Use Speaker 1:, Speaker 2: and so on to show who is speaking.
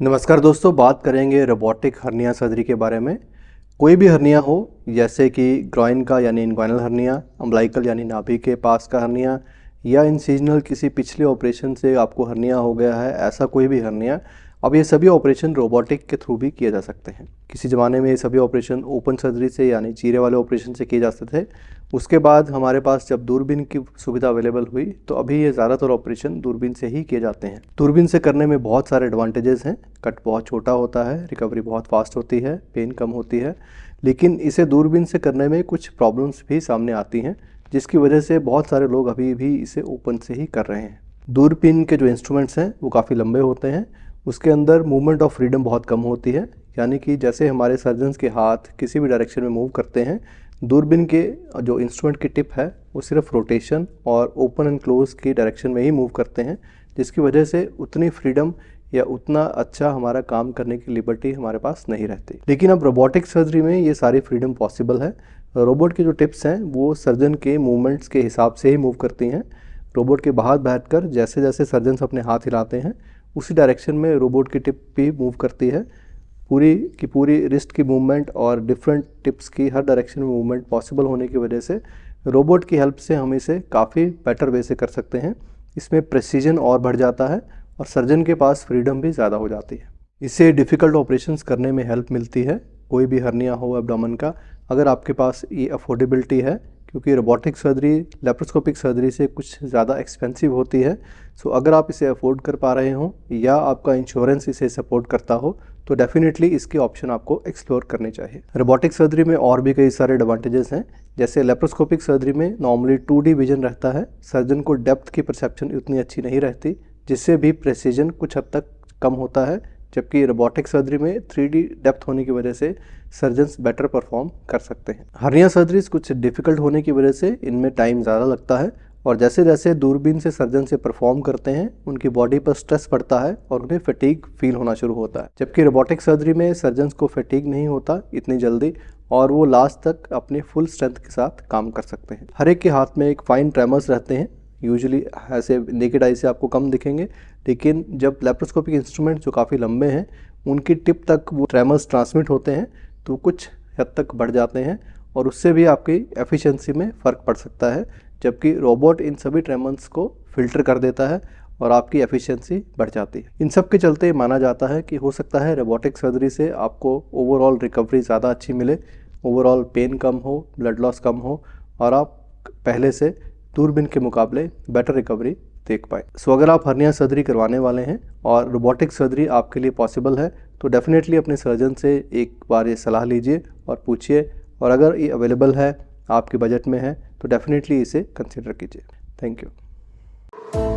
Speaker 1: नमस्कार दोस्तों, बात करेंगे रोबोटिक हर्निया सर्जरी के बारे में। कोई भी हर्निया हो, जैसे कि ग्रॉइन का यानी इनग्वाइनल हर्निया, अम्बलाइकल यानी नाभि के पास का हर्निया, या इंसिजनल किसी पिछले ऑपरेशन से आपको हर्निया हो गया है, ऐसा कोई भी हर्निया, अब ये सभी ऑपरेशन रोबोटिक के थ्रू भी किए जा सकते हैं। किसी ज़माने में ये सभी ऑपरेशन ओपन सर्जरी से यानी चीरे वाले ऑपरेशन से किए जाते थे। उसके बाद हमारे पास जब दूरबीन की सुविधा अवेलेबल हुई तो अभी ये ज़्यादातर ऑपरेशन दूरबीन से ही किए जाते हैं। दूरबीन से करने में बहुत सारे एडवांटेजेस हैं। कट बहुत छोटा होता है, रिकवरी बहुत फास्ट होती है, पेन कम होती है। लेकिन इसे दूरबीन से करने में कुछ प्रॉब्लम्स भी सामने आती हैं, जिसकी वजह से बहुत सारे लोग अभी भी इसे ओपन से ही कर रहे हैं। दूरबीन के जो इंस्ट्रूमेंट्स हैं वो काफ़ी लंबे होते हैं। उसके अंदर मूवमेंट ऑफ फ्रीडम बहुत कम होती है, यानी कि जैसे हमारे सर्जन्स के हाथ किसी भी डायरेक्शन में मूव करते हैं, दूरबीन के जो इंस्ट्रूमेंट की टिप है वो सिर्फ रोटेशन और ओपन एंड क्लोज की डायरेक्शन में ही मूव करते हैं, जिसकी वजह से उतनी फ्रीडम या उतना अच्छा हमारा काम करने की लिबर्टी हमारे पास नहीं रहती। लेकिन अब रोबोटिक सर्जरी में ये सारी फ्रीडम पॉसिबल है। रोबोट की जो टिप्स हैं वो सर्जन के मूवमेंट्स के हिसाब से ही मूव करती हैं। रोबोट के बाहर बैठकर जैसे जैसे सर्जन्स अपने हाथ हिलाते हैं, उसी डायरेक्शन में रोबोट की टिप भी मूव करती है। पूरी की पूरी रिस्ट की मूवमेंट और डिफरेंट टिप्स की हर डायरेक्शन में मूवमेंट पॉसिबल होने की वजह से रोबोट की हेल्प से हम इसे काफ़ी बेटर वे से कर सकते हैं। इसमें प्रेसिजन और बढ़ जाता है और सर्जन के पास फ्रीडम भी ज़्यादा हो जाती है। इससे डिफ़िकल्ट ऑपरेशंस करने में हेल्प मिलती है। कोई भी हर्निया हो एब्डोमेन का, अगर आपके पास ये अफोर्डेबिलिटी है, क्योंकि रोबोटिक सर्जरी लेप्रोस्कोपिक सर्जरी से कुछ ज़्यादा एक्सपेंसिव होती है। सो अगर आप इसे अफोर्ड कर पा रहे हो या आपका इंश्योरेंस इसे सपोर्ट करता हो तो डेफिनेटली इसके ऑप्शन आपको एक्सप्लोर करने चाहिए। रोबोटिक सर्जरी में और भी कई सारे एडवांटेजेस हैं। जैसे लेप्रोस्कोपिक सर्जरी में नॉर्मली 2D विजन रहता है, सर्जन को डेप्थ की परसेप्शन उतनी अच्छी नहीं रहती, जिससे भी प्रेसिजन कुछ हद तक कम होता है। जबकि रोबोटिक सर्जरी में 3D डेप्थ होने की वजह से सर्जन्स बेटर परफॉर्म कर सकते हैं। हर्निया सर्जरीज कुछ डिफ़िकल्ट होने की वजह से इनमें टाइम ज़्यादा लगता है, और जैसे जैसे दूरबीन से सर्जन से परफॉर्म करते हैं उनकी बॉडी पर स्ट्रेस पड़ता है और उन्हें फटीग फील होना शुरू होता है। जबकि रोबोटिक सर्जरी में सर्जन्स को फटीग नहीं होता इतनी जल्दी, और वो लास्ट तक अपने फुल स्ट्रेंथ के साथ काम कर सकते हैं। हर एक के हाथ में एक फाइन ट्रेमर्स रहते हैं। यूजुअली ऐसे नेकेड आई से आपको कम दिखेंगे, लेकिन जब लेप्रोस्कोपिक इंस्ट्रूमेंट जो काफ़ी लंबे हैं उनकी टिप तक वो ट्रेमर्स ट्रांसमिट होते हैं तो कुछ हद तक बढ़ जाते हैं, और उससे भी आपकी एफिशिएंसी में फ़र्क पड़ सकता है। जबकि रोबोट इन सभी ट्रेमर्स को फिल्टर कर देता है और आपकी एफिशिएंसी बढ़ जाती है। इन सब के चलते माना जाता है कि हो सकता है रोबोटिक सर्जरी से आपको ओवरऑल रिकवरी ज़्यादा अच्छी मिले, ओवरऑल पेन कम हो, ब्लड लॉस कम हो, और आप पहले से दूरबीन के मुकाबले बेटर रिकवरी देख पाए। सो अगर आप हर्निया सर्जरी करवाने वाले हैं और रोबोटिक सर्जरी आपके लिए पॉसिबल है तो डेफिनेटली अपने सर्जन से एक बार ये सलाह लीजिए और पूछिए, और अगर ये अवेलेबल है, आपके बजट में है, तो डेफिनेटली इसे कंसिडर कीजिए। Thank you.